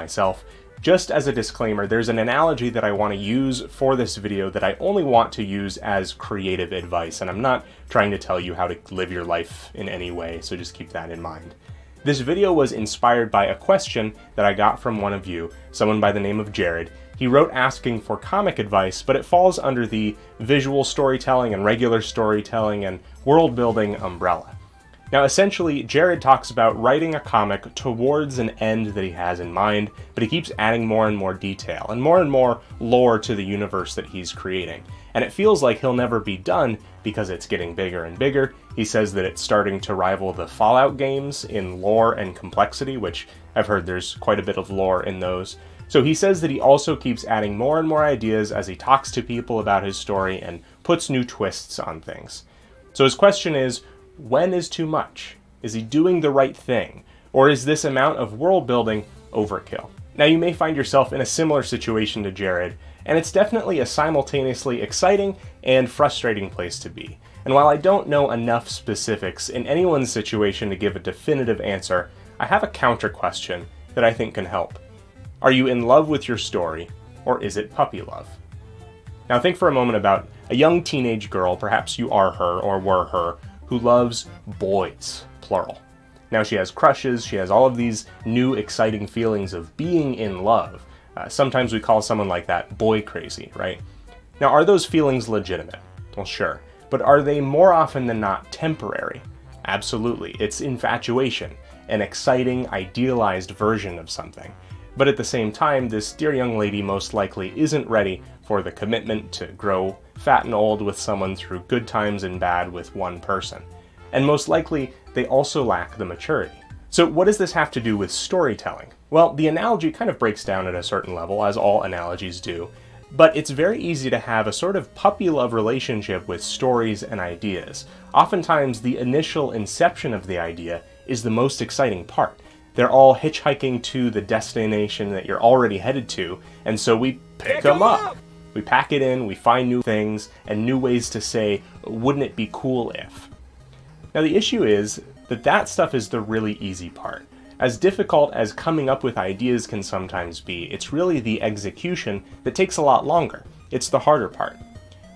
myself. Just as a disclaimer, there's an analogy that I want to use for this video that I only want to use as creative advice, and I'm not trying to tell you how to live your life in any way, so just keep that in mind. This video was inspired by a question that I got from one of you, someone by the name of Jared. He wrote asking for comic advice, but it falls under the visual storytelling and regular storytelling and world building umbrella. Now essentially, Jared talks about writing a comic towards an end that he has in mind, but he keeps adding more and more detail and more lore to the universe that he's creating. And it feels like he'll never be done because it's getting bigger and bigger. He says that it's starting to rival the Fallout games in lore and complexity, which I've heard there's quite a bit of lore in those. So he says that he also keeps adding more and more ideas as he talks to people about his story and puts new twists on things. So his question is, when is too much? Is he doing the right thing? Or is this amount of world building overkill? Now you may find yourself in a similar situation to Jared, and it's definitely a simultaneously exciting and frustrating place to be. And while I don't know enough specifics in anyone's situation to give a definitive answer, I have a counter question that I think can help. Are you in love with your story, or is it puppy love? Now think for a moment about a young teenage girl, perhaps you are her or were her, who loves boys, plural. Now she has crushes, she has all of these new exciting feelings of being in love. Sometimes we call someone like that boy crazy, right? Now are those feelings legitimate? Well, sure. But are they more often than not temporary? Absolutely. It's infatuation, an exciting, idealized version of something. But at the same time, this dear young lady most likely isn't ready for the commitment to grow fat and old with someone through good times and bad with one person. And most likely, they also lack the maturity. So what does this have to do with storytelling? Well, the analogy kind of breaks down at a certain level, as all analogies do, but it's very easy to have a sort of puppy love relationship with stories and ideas. Oftentimes, the initial inception of the idea is the most exciting part. They're all hitchhiking to the destination that you're already headed to, and so we pick them up. We pack it in, we find new things, and new ways to say, wouldn't it be cool if? Now the issue is that that stuff is the really easy part. As difficult as coming up with ideas can sometimes be, it's really the execution that takes a lot longer. It's the harder part.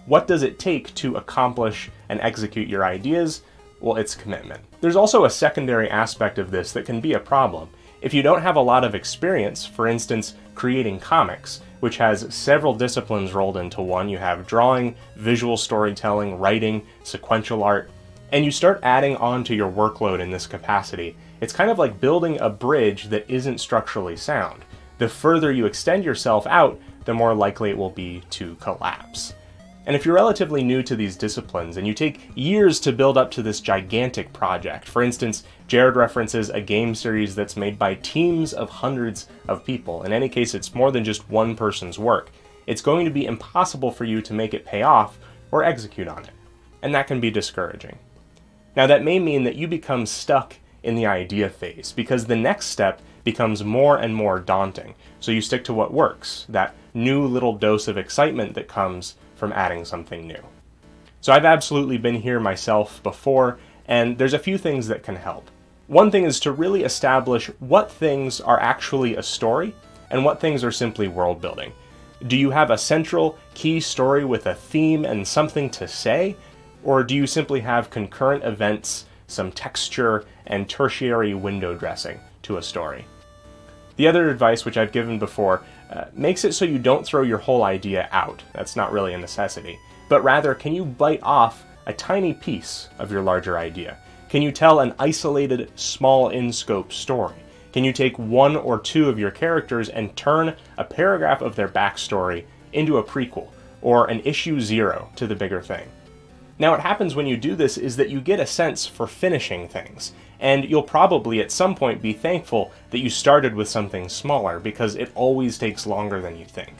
What does it take to accomplish and execute your ideas? Well, it's commitment. There's also a secondary aspect of this that can be a problem. If you don't have a lot of experience, for instance, creating comics, which has several disciplines rolled into one, you have drawing, visual storytelling, writing, sequential art, and you start adding on to your workload in this capacity, it's kind of like building a bridge that isn't structurally sound. The further you extend yourself out, the more likely it will be to collapse. And if you're relatively new to these disciplines and you take years to build up to this gigantic project, for instance, Jared references a game series that's made by teams of hundreds of people. In any case, it's more than just one person's work. It's going to be impossible for you to make it pay off or execute on it. And that can be discouraging. Now that may mean that you become stuck in the idea phase because the next step becomes more and more daunting. So you stick to what works, that new little dose of excitement that comes from adding something new. So I've absolutely been here myself before, and there's a few things that can help. One thing is to really establish what things are actually a story and what things are simply world building. Do you have a central key story with a theme and something to say? Or do you simply have concurrent events, some texture, and tertiary window dressing to a story? The other advice, which I've given before, makes it so you don't throw your whole idea out. That's not really a necessity. But rather, can you bite off a tiny piece of your larger idea? Can you tell an isolated, small in-scope story? Can you take one or two of your characters and turn a paragraph of their backstory into a prequel, or an issue 0 to the bigger thing? Now what happens when you do this is that you get a sense for finishing things, and you'll probably at some point be thankful that you started with something smaller because it always takes longer than you think.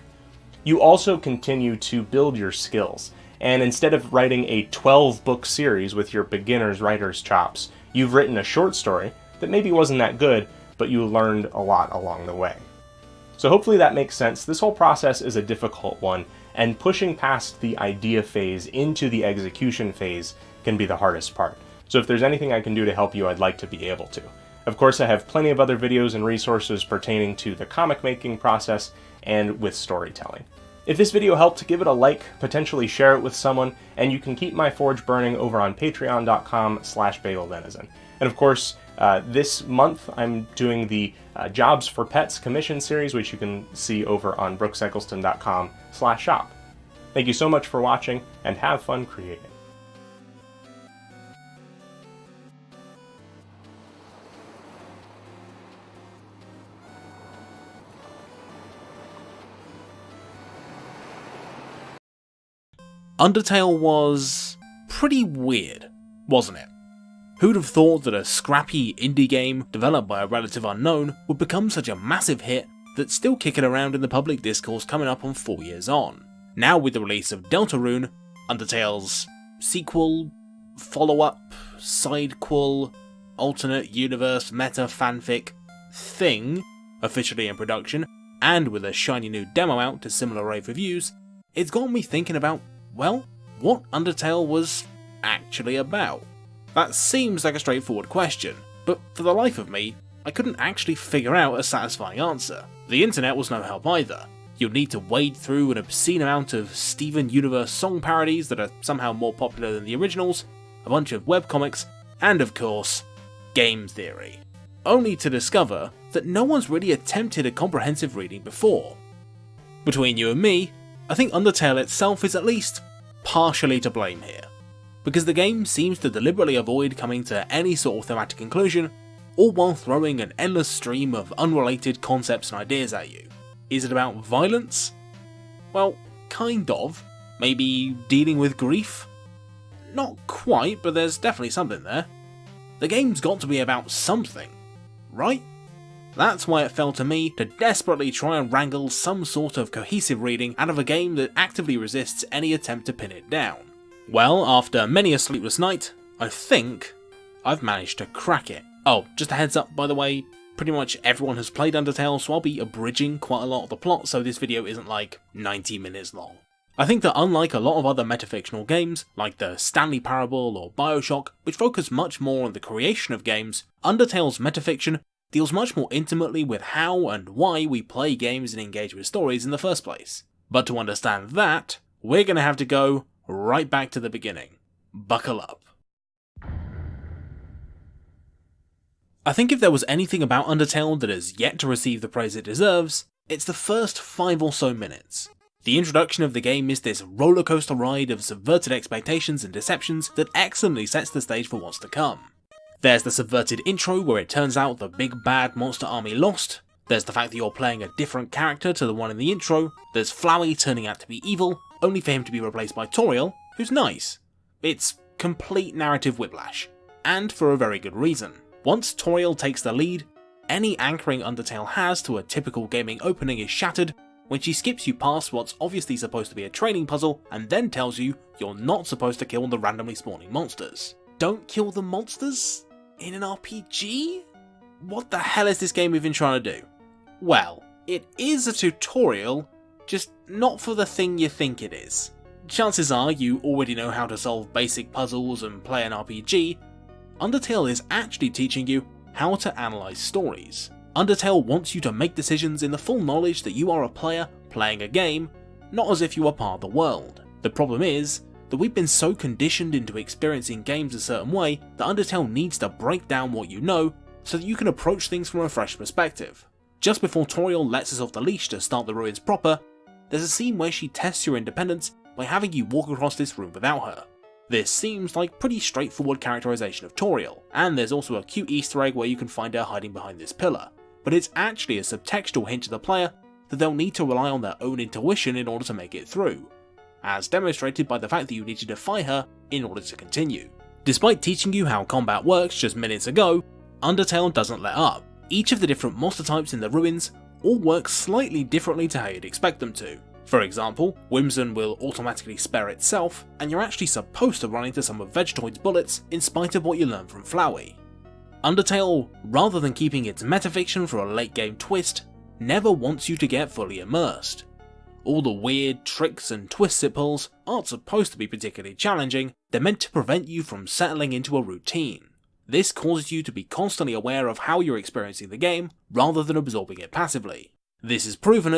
You also continue to build your skills, and instead of writing a 12-book series with your beginner's writer's chops, you've written a short story that maybe wasn't that good, but you learned a lot along the way. So hopefully that makes sense. This whole process is a difficult one, and pushing past the idea phase into the execution phase can be the hardest part. So if there's anything I can do to help you, I'd like to be able to. Of course, I have plenty of other videos and resources pertaining to the comic making process and with storytelling. If this video helped, give it a like, potentially share it with someone, and you can keep my forge burning over on patreon.com/bagellenizen. And of course, this month I'm doing the Jobs for Pets commission series, which you can see over on brookseccleston.com/shop. Thank you so much for watching, and have fun creating. Undertale was pretty weird, wasn't it? Who'd have thought that a scrappy indie game developed by a relative unknown would become such a massive hit that's still kicking around in the public discourse coming up on 4 years on. Now with the release of Deltarune, Undertale's sequel, follow-up, sidequel, alternate universe meta fanfic thing officially in production, and with a shiny new demo out to similar rave reviews, it's got me thinking about, well, what Undertale was actually about. That seems like a straightforward question, but for the life of me, I couldn't actually figure out a satisfying answer. The internet was no help either. You'll need to wade through an obscene amount of Steven Universe song parodies that are somehow more popular than the originals, a bunch of webcomics, and of course, game theory. Only to discover that no one's really attempted a comprehensive reading before. Between you and me, I think Undertale itself is at least partially to blame here, because the game seems to deliberately avoid coming to any sort of thematic conclusion, all while throwing an endless stream of unrelated concepts and ideas at you. Is it about violence? Well, kind of. Maybe dealing with grief? Not quite, but there's definitely something there. The game's got to be about something, right? That's why it fell to me to desperately try and wrangle some sort of cohesive reading out of a game that actively resists any attempt to pin it down. Well, after many a sleepless night, I think I've managed to crack it. Oh, just a heads up by the way, pretty much everyone has played Undertale, so I'll be abridging quite a lot of the plot, so this video isn't like 90 minutes long. I think that unlike a lot of other metafictional games, like the Stanley Parable or Bioshock, which focus much more on the creation of games, Undertale's metafiction deals much more intimately with how and why we play games and engage with stories in the first place. But to understand that, we're going to have to go right back to the beginning. Buckle up. I think if there was anything about Undertale that has yet to receive the praise it deserves, it's the first 5 or so minutes. The introduction of the game is this rollercoaster ride of subverted expectations and deceptions that excellently sets the stage for what's to come. There's the subverted intro where it turns out the big bad monster army lost, there's the fact that you're playing a different character to the one in the intro, there's Flowey turning out to be evil, only for him to be replaced by Toriel, who's nice. It's complete narrative whiplash, and for a very good reason. Once Toriel takes the lead, any anchoring Undertale has to a typical gaming opening is shattered when she skips you past what's obviously supposed to be a training puzzle and then tells you you're not supposed to kill the randomly spawning monsters. Don't kill the monsters? In an RPG? What the hell is this game even trying to do? Well, it is a tutorial, just not for the thing you think it is. Chances are you already know how to solve basic puzzles and play an RPG. Undertale is actually teaching you how to analyze stories. Undertale wants you to make decisions in the full knowledge that you are a player playing a game, not as if you are part of the world. The problem is that we've been so conditioned into experiencing games a certain way that Undertale needs to break down what you know so that you can approach things from a fresh perspective. Just before Toriel lets us off the leash to start the ruins proper, there's a scene where she tests your independence by having you walk across this room without her. This seems like pretty straightforward characterization of Toriel, and there's also a cute Easter egg where you can find her hiding behind this pillar, but it's actually a subtextual hint to the player that they'll need to rely on their own intuition in order to make it through, as demonstrated by the fact that you need to defy her in order to continue. Despite teaching you how combat works just minutes ago, Undertale doesn't let up. Each of the different monster types in the ruins all work slightly differently to how you'd expect them to. For example, Whimsun will automatically spare itself, and you're actually supposed to run into some of Vegetoid's bullets in spite of what you learn from Flowey. Undertale, rather than keeping its metafiction for a late game twist, never wants you to get fully immersed. All the weird tricks and twists it pulls aren't supposed to be particularly challenging, they're meant to prevent you from settling into a routine. This causes you to be constantly aware of how you're experiencing the game, rather than absorbing it passively. This is proven